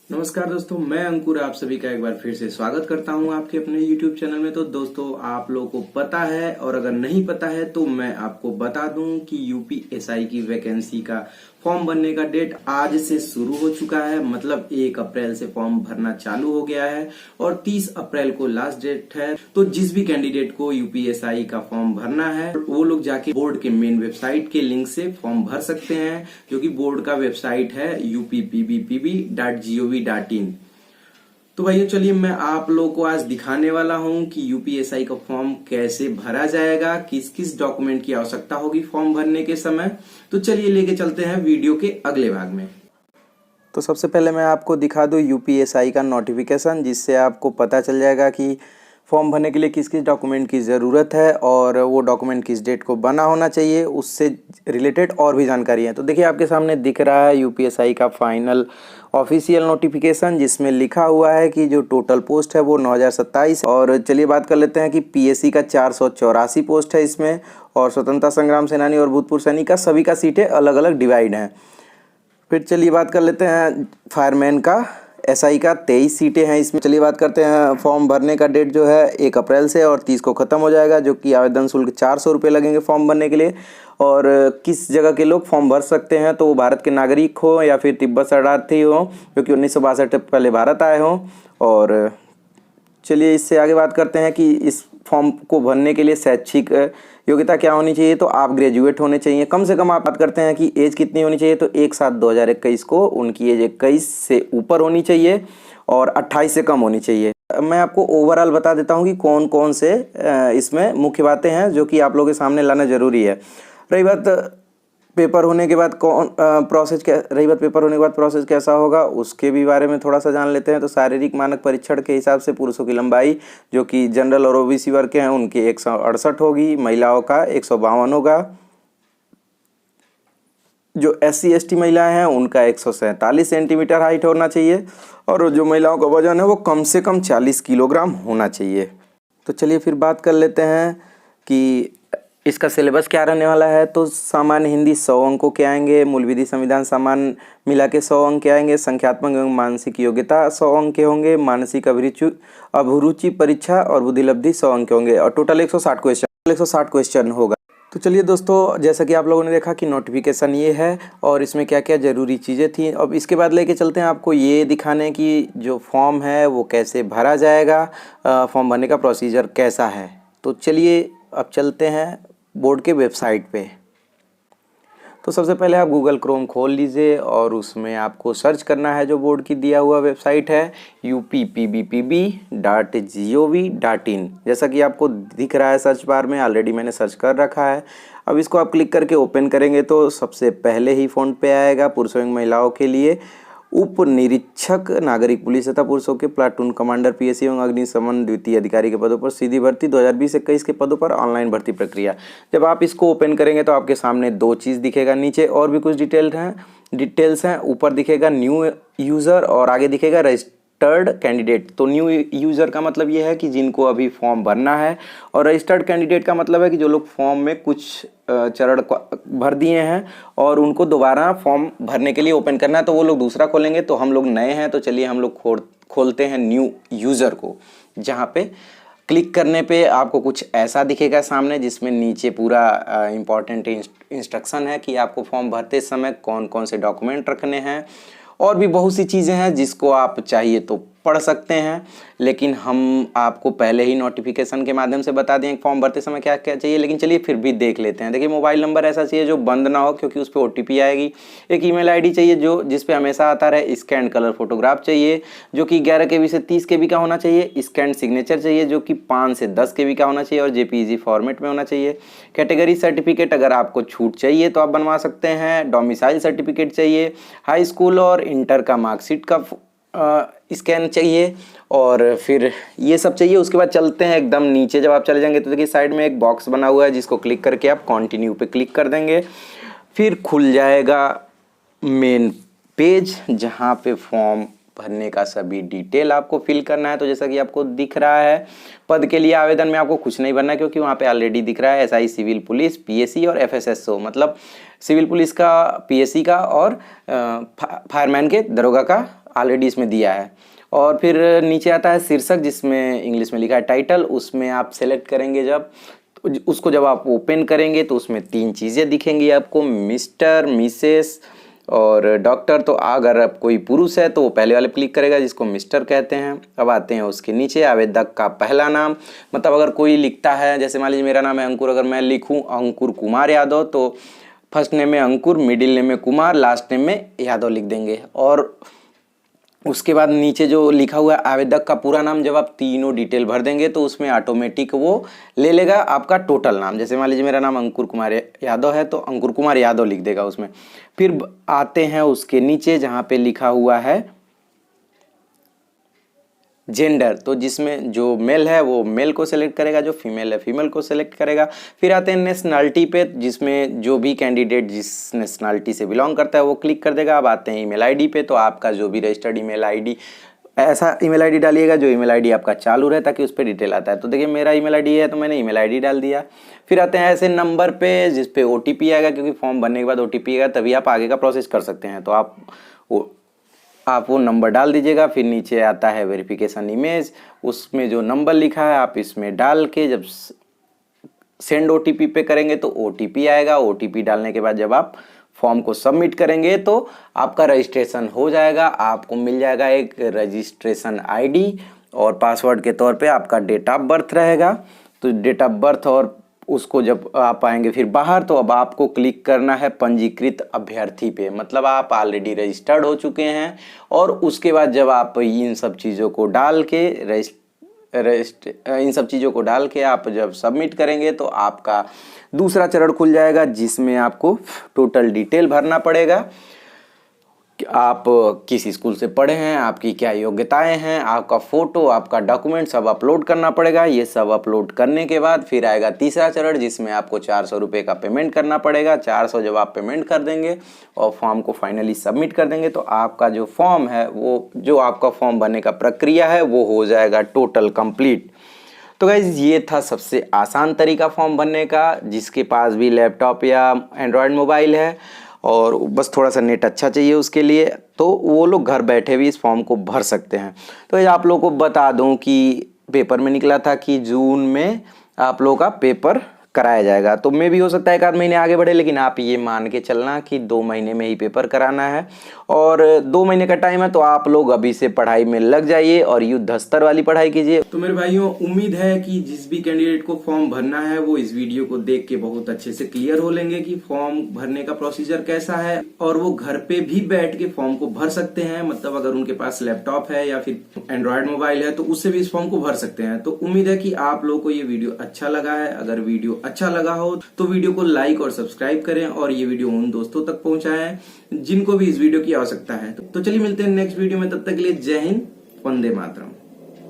नमस्कार दोस्तों, मैं अंकुर आप सभी का एक बार फिर से स्वागत करता हूं आपके अपने YouTube चैनल में। तो दोस्तों, आप लोगों को पता है और अगर नहीं पता है तो मैं आपको बता दूं कि यूपीएसआई की वैकेंसी का फॉर्म भरने का डेट आज से शुरू हो चुका है। मतलब 1 अप्रैल से फॉर्म भरना चालू हो गया है और 30 अप्रैल को लास्ट डेट है। तो जिस भी कैंडिडेट को यूपीएसआई का फॉर्म भरना है वो लोग जाके बोर्ड के मेन वेबसाइट के लिंक से फॉर्म भर सकते हैं, जो कि बोर्ड का वेबसाइट है uppbpb.gov.in। तो भैया चलिए मैं आप लोगों को आज दिखाने वाला हूं कि यूपीएसआई का फॉर्म कैसे भरा जाएगा, किस किस डॉक्यूमेंट की आवश्यकता होगी फॉर्म भरने के समय। तो चलिए लेके चलते हैं वीडियो के अगले भाग में। तो सबसे पहले मैं आपको दिखा दूं यूपीएसआई का नोटिफिकेशन, जिससे आपको पता चल जाएगा कि फॉर्म भरने के लिए किस किस डॉक्यूमेंट की ज़रूरत है और वो डॉक्यूमेंट किस डेट को बना होना चाहिए, उससे रिलेटेड और भी जानकारी है। तो देखिए आपके सामने दिख रहा है यूपीएसआई का फाइनल ऑफिशियल नोटिफिकेशन, जिसमें लिखा हुआ है कि जो टोटल पोस्ट है वो 9027। और चलिए बात कर लेते हैं कि पीएससी का 484 पोस्ट है इसमें, और स्वतंत्रता संग्राम सेनानी और भूतपूर्व सैनिक का सभी का सीटें अलग अलग डिवाइड हैं। फिर चलिए बात कर लेते हैं फायरमैन का एसआई का 23 सीटें हैं इसमें। चलिए बात करते हैं फॉर्म भरने का डेट जो है 1 अप्रैल से और 30 को ख़त्म हो जाएगा, जो कि आवेदन शुल्क 400 रुपये लगेंगे फॉर्म भरने के लिए। और किस जगह के लोग फॉर्म भर सकते हैं, तो वो भारत के नागरिक हो या फिर तिब्बत शरणार्थी हो जो कि 1962 से पहले भारत आए हों। और चलिए इससे आगे बात करते हैं कि इस फॉर्म को भरने के लिए शैक्षिक योग्यता क्या होनी चाहिए। तो आप ग्रेजुएट होने चाहिए कम से कम। आप बात करते हैं कि एज कितनी होनी चाहिए, तो 1/7/2021 को उनकी एज 21 से ऊपर होनी चाहिए और 28 से कम होनी चाहिए। मैं आपको ओवरऑल बता देता हूं कि कौन कौन से इसमें मुख्य बातें हैं जो कि आप लोगों के सामने लाना जरूरी है। रही बात पेपर होने के बाद प्रोसेस कैसा होगा, उसके भी बारे में थोड़ा सा जान लेते हैं। तो शारीरिक मानक परीक्षण के हिसाब से पुरुषों की लंबाई जो कि जनरल और ओबीसी वर्ग के हैं उनकी 168 होगी, महिलाओं का 152 होगा, जो SC ST महिलाएं हैं उनका 147 सेंटीमीटर हाइट होना चाहिए, और जो महिलाओं का वजन है वो कम से कम 40 किलोग्राम होना चाहिए। तो चलिए फिर बात कर लेते हैं कि इसका सिलेबस क्या रहने वाला है। तो सामान्य हिंदी 100 अंकों के आएंगे, मूल विधि संविधान सामान्य मिला के 100 अंक के आएंगे, संख्यात्मक एवं मानसिक योग्यता 100 अंक के होंगे, मानसिक अभिरुचि परीक्षा और बुद्धिलब्धि 100 अंक के होंगे, और टोटल 160 क्वेश्चन होगा। तो चलिए दोस्तों, जैसा कि आप लोगों ने देखा कि नोटिफिकेशन ये है और इसमें क्या क्या ज़रूरी चीज़ें थी। अब इसके बाद लेके चलते हैं आपको ये दिखाने की जो फॉर्म है वो कैसे भरा जाएगा, फॉर्म भरने का प्रोसीजर कैसा है। तो चलिए अब चलते हैं बोर्ड के वेबसाइट पे। तो सबसे पहले आप गूगल क्रोम खोल लीजिए और उसमें आपको सर्च करना है जो बोर्ड की दिया हुआ वेबसाइट है uppbpb.gov.in। जैसा कि आपको दिख रहा है सर्च बार में, ऑलरेडी मैंने सर्च कर रखा है। अब इसको आप क्लिक करके ओपन करेंगे तो सबसे पहले ही फ्रंट पे आएगा पुरुषों एवं महिलाओं के लिए उप निरीक्षक नागरिक पुलिस तथा पुरुषों के प्लाटून कमांडर पीएससी एवं अग्निशमन द्वितीय अधिकारी के पदों पर सीधी भर्ती 2020-21 के पदों पर ऑनलाइन भर्ती प्रक्रिया। जब आप इसको ओपन करेंगे तो आपके सामने 2 चीज़ दिखेगा, नीचे और भी कुछ डिटेल्स हैं। ऊपर दिखेगा न्यू यूज़र और आगे दिखेगा रजिस्टर्ड कैंडिडेट। तो न्यू यूज़र का मतलब ये है कि जिनको अभी फॉर्म भरना है, और रजिस्टर्ड कैंडिडेट का मतलब है कि जो लोग फॉर्म में कुछ चरण भर दिए हैं और उनको दोबारा फॉर्म भरने के लिए ओपन करना है, तो वो लोग दूसरा खोलेंगे। तो हम लोग नए हैं तो चलिए हम लोग खोलते हैं न्यू यूज़र को, जहाँ पे क्लिक करने पे आपको कुछ ऐसा दिखेगा सामने, जिसमें नीचे पूरा इम्पॉर्टेंट इंस्ट्रक्शन है कि आपको फॉर्म भरते समय कौन कौन से डॉक्यूमेंट रखने हैं, और भी बहुत सी चीज़ें हैं जिसको आप चाहिए तो पढ़ सकते हैं। लेकिन हम आपको पहले ही नोटिफिकेशन के माध्यम से बता दें फॉर्म भरते समय क्या क्या चाहिए, लेकिन चलिए फिर भी देख लेते हैं। देखिए मोबाइल नंबर ऐसा चाहिए जो बंद ना हो, क्योंकि उस पर OTP आएगी। एक ईमेल आईडी चाहिए जो जिस पे हमेशा आता रहे। स्कैन कलर फोटोग्राफ चाहिए जो कि 11 KB से 30 KB का होना चाहिए। स्कैन सिग्नेचर चाहिए जो कि 5 से 10 KB का होना चाहिए और JPEG फॉर्मेट में होना चाहिए। कैटेगरी सर्टिफिकेट अगर आपको छूट चाहिए तो आप बनवा सकते हैं। डोमिसाइल सर्टिफिकेट चाहिए। हाई स्कूल और इंटर का मार्कशीट का स्कैन चाहिए, और फिर ये सब चाहिए। उसके बाद चलते हैं एकदम नीचे। जब आप चले जाएंगे तो देखिए साइड में एक बॉक्स बना हुआ है, जिसको क्लिक करके आप कंटिन्यू पे क्लिक कर देंगे। फिर खुल जाएगा मेन पेज, जहाँ पे फॉर्म भरने का सभी डिटेल आपको फिल करना है। तो जैसा कि आपको दिख रहा है, पद के लिए आवेदन में आपको कुछ नहीं भरना है, क्योंकि वहाँ पे ऑलरेडी दिख रहा है SI सिविल पुलिस, PSC और FSSO, मतलब सिविल पुलिस का, PSC का और फायरमैन के दरोगा का ऑलरेडी इसमें दिया है। और फिर नीचे आता है शीर्षक, जिसमें इंग्लिश में लिखा है टाइटल। उसमें आप सेलेक्ट करेंगे जब, उसको जब आप ओपन करेंगे तो उसमें 3 चीज़ें दिखेंगी आपको, मिस्टर, मिसेस और डॉक्टर। तो अगर अब कोई पुरुष है तो वो पहले वाले पे क्लिक करेगा जिसको मिस्टर कहते हैं। अब आते हैं उसके नीचे आवेदक का पहला नाम, मतलब अगर कोई लिखता है, जैसे मान लीजिए मेरा नाम है अंकुर, अगर मैं लिखूं अंकुर कुमार यादव तो फर्स्ट नेम में अंकुर, मिडिल नेम में कुमार, लास्ट नेम में यादव लिख देंगे। और उसके बाद नीचे जो लिखा हुआ है आवेदक का पूरा नाम, जब आप तीनों डिटेल भर देंगे तो उसमें ऑटोमेटिक वो ले लेगा आपका टोटल नाम। जैसे मान लीजिए मेरा नाम अंकुर कुमार यादव है तो अंकुर कुमार यादव लिख देगा उसमें। फिर आते हैं उसके नीचे जहाँ पे लिखा हुआ है जेंडर, तो जिसमें जो मेल है वो मेल को सेलेक्ट करेगा, जो फीमेल है फीमेल को सेलेक्ट करेगा। फिर आते हैं नेशनलिटी पे, जिसमें जो भी कैंडिडेट जिस नेशनलिटी से बिलोंग करता है वो क्लिक कर देगा। अब आते हैं ईमेल आईडी पे, तो आपका जो भी रजिस्टर्ड ईमेल आईडी, ऐसा ईमेल आईडी डालिएगा जो ईमेल आईडी आपका चालू रहे, ताकि उस पर डिटेल आता है। तो देखिए मेरा ईमेल आईडी है तो मैंने ईमेल आईडी डाल दिया। फिर आते हैं ऐसे नंबर पे जिस पे OTP आएगा, क्योंकि फॉर्म भरने के बाद OTP आएगा तभी आप आगे का प्रोसेस कर सकते हैं। तो आप वो नंबर डाल दीजिएगा। फिर नीचे आता है वेरिफिकेशन इमेज, उसमें जो नंबर लिखा है आप इसमें डाल के जब सेंड OTP पे करेंगे तो OTP आएगा। OTP डालने के बाद जब आप फॉर्म को सबमिट करेंगे तो आपका रजिस्ट्रेशन हो जाएगा। आपको मिल जाएगा एक रजिस्ट्रेशन ID और पासवर्ड के तौर पे आपका डेट ऑफ बर्थ रहेगा। तो डेट ऑफ बर्थ और उसको जब आप आएंगे फिर बाहर, तो अब आपको क्लिक करना है पंजीकृत अभ्यर्थी पे, मतलब आप ऑलरेडी रजिस्टर्ड हो चुके हैं। और उसके बाद जब आप इन सब चीज़ों को डाल के आप जब सबमिट करेंगे तो आपका दूसरा चरण खुल जाएगा, जिसमें आपको टोटल डिटेल भरना पड़ेगा। आप किस स्कूल से पढ़े हैं, आपकी क्या योग्यताएं हैं, आपका फ़ोटो, आपका डॉक्यूमेंट सब अपलोड करना पड़ेगा। ये सब अपलोड करने के बाद फिर आएगा तीसरा चरण, जिसमें आपको 400 रुपये का पेमेंट करना पड़ेगा। 400 जब आप पेमेंट कर देंगे और फॉर्म को फाइनली सबमिट कर देंगे तो आपका जो फॉर्म है वो, जो आपका फॉर्म भरने का प्रक्रिया है वो हो जाएगा टोटल कंप्लीट। तो गाइज ये था सबसे आसान तरीका फॉर्म भरने का। जिसके पास भी लैपटॉप या एंड्रॉयड मोबाइल है और बस थोड़ा सा नेट अच्छा चाहिए उसके लिए, तो वो लोग घर बैठे भी इस फॉर्म को भर सकते हैं। तो आप लोगों को बता दूं कि पेपर में निकला था कि जून में आप लोगों का पेपर कराया जाएगा। तो मे भी हो सकता है 1 आध महीने आगे बढ़े, लेकिन आप ये मान के चलना कि 2 महीने में ही पेपर कराना है। और 2 महीने का टाइम है, तो आप लोग अभी से पढ़ाई में लग जाइए और युद्ध स्तर वाली पढ़ाई कीजिए। तो मेरे भाइयों, उम्मीद है कि जिस भी कैंडिडेट को फॉर्म भरना है वो इस वीडियो को देख के बहुत अच्छे से क्लियर हो लेंगे कि फॉर्म भरने का प्रोसीजर कैसा है, और वो घर पे भी बैठ के फॉर्म को भर सकते हैं। मतलब अगर उनके पास लैपटॉप है या फिर एंड्रॉयड मोबाइल है तो उससे भी इस फॉर्म को भर सकते हैं। तो उम्मीद है कि आप लोगों को ये वीडियो अच्छा लगा है। अगर वीडियो अच्छा लगा हो तो वीडियो को लाइक और सब्सक्राइब करें और ये वीडियो उन दोस्तों तक पहुंचाएं जिनको भी इस वीडियो की आवश्यकता है। तो चलिए मिलते हैं नेक्स्ट वीडियो में, तब तक के लिए जय हिंद, वंदे मातरम।